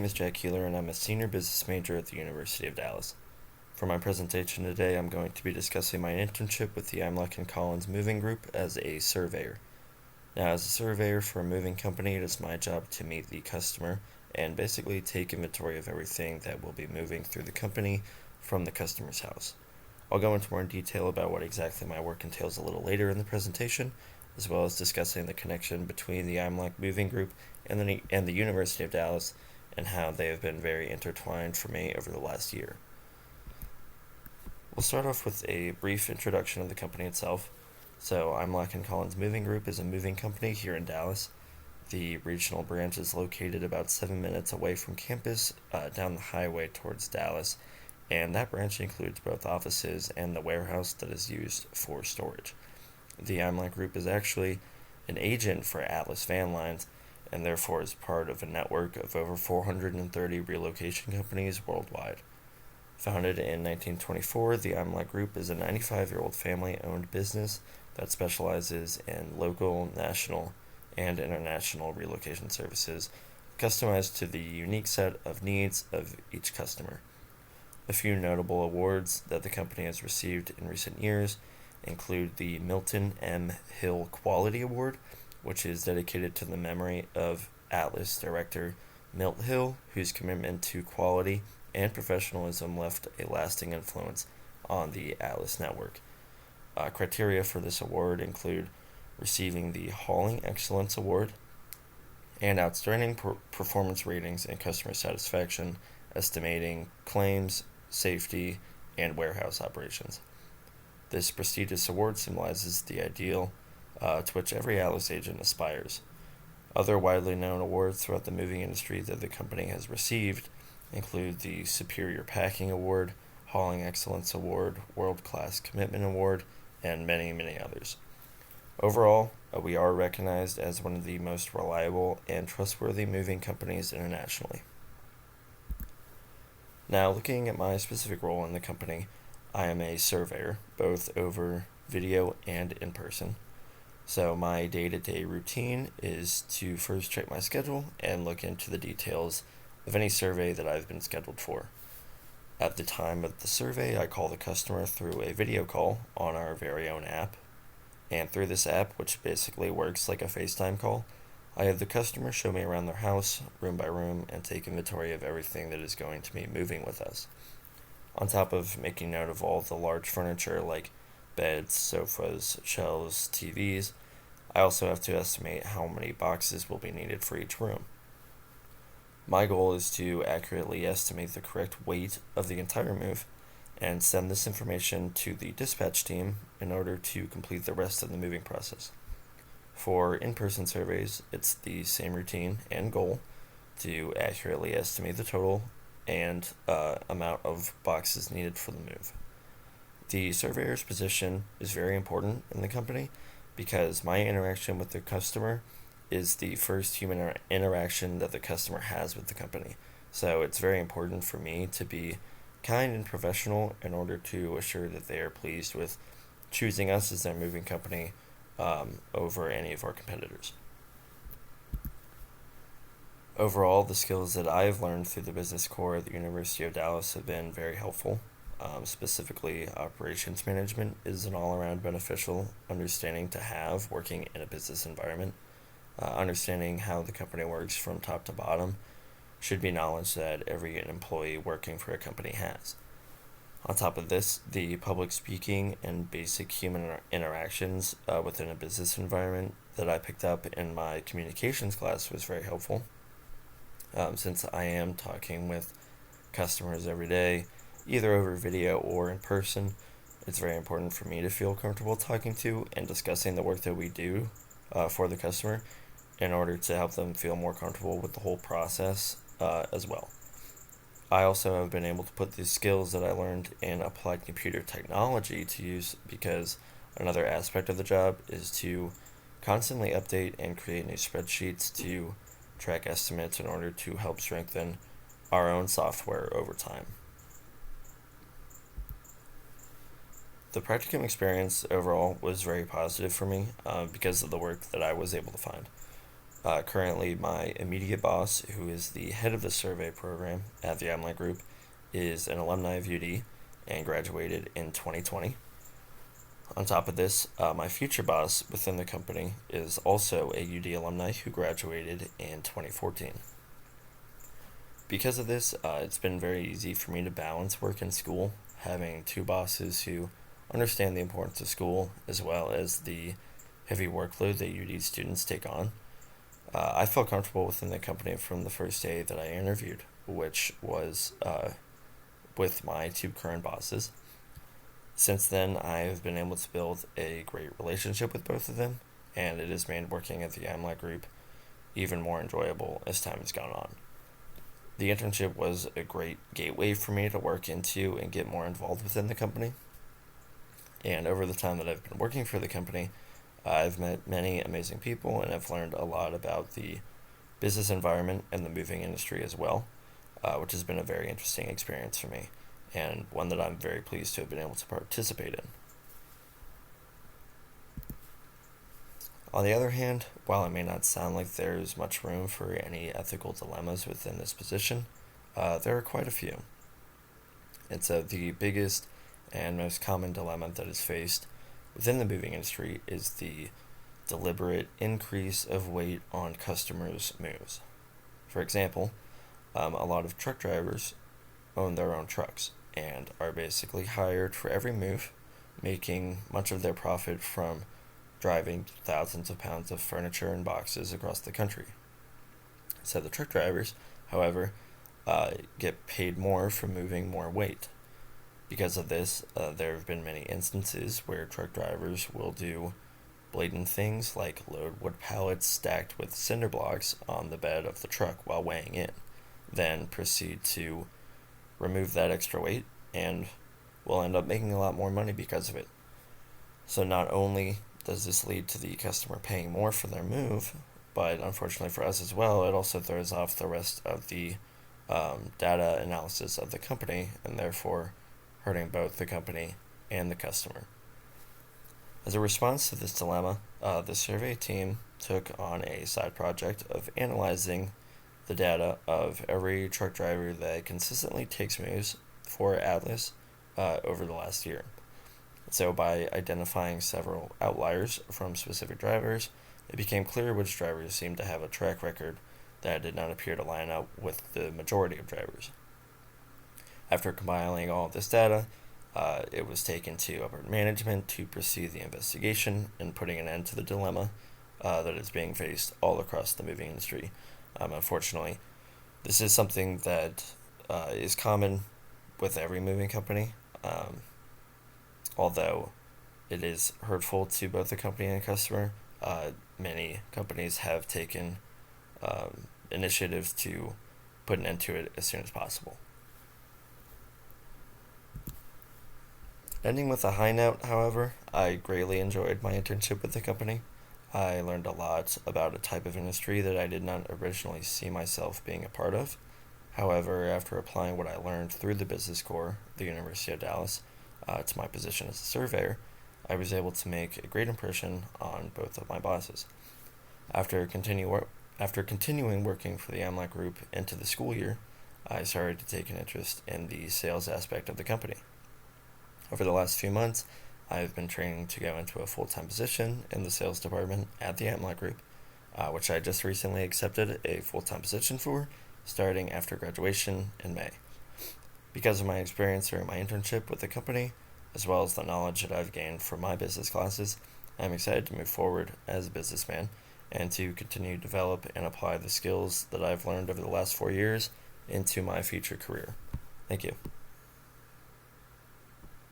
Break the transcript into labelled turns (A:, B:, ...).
A: name is Jack Keeler, and I'm a senior business major at the University of Dallas. For my presentation today, I'm going to be discussing my internship with the Imlach and Collins Moving Group as a surveyor. Now, as a surveyor for a moving company, it is my job to meet the customer and basically take inventory of everything that will be moving through the company from the customer's house. I'll go into more detail about what exactly my work entails a little later in the presentation, as well as discussing the connection between the Imlach Moving Group and the University of Dallas, and how they have been very intertwined for me over the last year. We'll start off with a brief introduction of the company itself. So, Imlach and Collins Moving Group is a moving company here in Dallas. The regional branch is located about 7 minutes away from campus, down the highway towards Dallas, and that branch includes both offices and the warehouse that is used for storage. The Imlach Group is actually an agent for Atlas Van Lines, and therefore is part of a network of over 430 relocation companies worldwide. Founded in 1924, the Imlach Group is a 95-year-old family-owned business that specializes in local, national, and international relocation services, customized to the unique set of needs of each customer. A few notable awards that the company has received in recent years include the Milton M. Hill Quality Award, which is dedicated to the memory of Atlas director Milt Hill, whose commitment to quality and professionalism left a lasting influence on the Atlas network. Criteria for this award include receiving the Hauling Excellence Award and outstanding performance ratings and customer satisfaction, estimating claims, safety, and warehouse operations. This prestigious award symbolizes the ideal to which every Atlas agent aspires. Other widely known awards throughout the moving industry that the company has received include the Superior Packing Award, Hauling Excellence Award, World Class Commitment Award, and many, many others. Overall, we are recognized as one of the most reliable and trustworthy moving companies internationally. Now, looking at my specific role in the company, I am a surveyor, both over video and in person. So my day-to-day routine is to first check my schedule and look into the details of any survey that I've been scheduled for. At the time of the survey, I call the customer through a video call on our very own app. And through this app, which basically works like a FaceTime call, I have the customer show me around their house, room by room, and take inventory of everything that is going to be moving with us. On top of making note of all the large furniture like beds, sofas, shelves, TVs, I also have to estimate how many boxes will be needed for each room. My goal is to accurately estimate the correct weight of the entire move and send this information to the dispatch team in order to complete the rest of the moving process. For in-person surveys, it's the same routine and goal to accurately estimate the total and amount of boxes needed for the move. The surveyor's position is very important in the company because my interaction with the customer is the first human interaction that the customer has with the company. So it's very important for me to be kind and professional in order to assure that they are pleased with choosing us as their moving company over any of our competitors. Overall, the skills that I've learned through the business core at the University of Dallas have been very helpful. Specifically, operations management is an all-around beneficial understanding to have working in a business environment. Understanding how the company works from top to bottom should be knowledge that every employee working for a company has. On top of this, the public speaking and basic human interactions within a business environment that I picked up in my communications class was very helpful. Since I am talking with customers every day, either over video or in person, it's very important for me to feel comfortable talking to and discussing the work that we do for the customer in order to help them feel more comfortable with the whole process as well. I also have been able to put these skills that I learned in applied computer technology to use because another aspect of the job is to constantly update and create new spreadsheets to track estimates in order to help strengthen our own software over time. The Practicum experience overall was very positive for me because of the work that I was able to find. Currently, my immediate boss, who is the head of the survey program at the Imlach Group, is an alumni of UD and graduated in 2020. On top of this, my future boss within the company is also a UD alumni who graduated in 2014. Because of this, it's been very easy for me to balance work and school, having two bosses who understand the importance of school as well as the heavy workload that UD students take on. I felt comfortable within the company from the first day that I interviewed, which was with my two current bosses. Since then, I have been able to build a great relationship with both of them, and it has made working at the Imlach Group even more enjoyable as time has gone on. The internship was a great gateway for me to work into and get more involved within the company. And over the time that I've been working for the company, I've met many amazing people and I've learned a lot about the business environment and the moving industry as well, which has been a very interesting experience for me and one that I'm very pleased to have been able to participate in. On the other hand, while it may not sound like there's much room for any ethical dilemmas within this position, there are quite a few. And so the biggest and most common dilemma that is faced within the moving industry is the deliberate increase of weight on customers' moves. For example, a lot of truck drivers own their own trucks and are basically hired for every move, making much of their profit from driving thousands of pounds of furniture and boxes across the country. So the truck drivers, however, get paid more for moving more weight. Because of this, there have been many instances where truck drivers will do blatant things like load wood pallets stacked with cinder blocks on the bed of the truck while weighing in, then proceed to remove that extra weight and will end up making a lot more money because of it. So not only does this lead to the customer paying more for their move, but unfortunately for us as well, it also throws off the rest of the data analysis of the company and therefore hurting both the company and the customer. As a response to this dilemma, the survey team took on a side project of analyzing the data of every truck driver that consistently takes moves for Atlas over the last year. So by identifying several outliers from specific drivers, it became clear which drivers seemed to have a track record that did not appear to line up with the majority of drivers. After compiling all of this data, it was taken to upper management to pursue the investigation and putting an end to the dilemma that is being faced all across the moving industry. Unfortunately, this is something that is common with every moving company, although it is hurtful to both the company and customer. Many companies have taken initiatives to put an end to it as soon as possible. Ending with a high note, however, I greatly enjoyed my internship with the company. I learned a lot about a type of industry that I did not originally see myself being a part of. However, after applying what I learned through the business core at the University of Dallas to my position as a surveyor, I was able to make a great impression on both of my bosses. After continuing working for the Imlach Group into the school year, I started to take an interest in the sales aspect of the company. Over the last few months, I have been training to go into a full-time position in the sales department at the Imlach Group, which I just recently accepted a full-time position for, starting after graduation in May. Because of my experience during my internship with the company, as well as the knowledge that I've gained from my business classes, I'm excited to move forward as a businessman and to continue to develop and apply the skills that I've learned over the last 4 years into my future career. Thank you.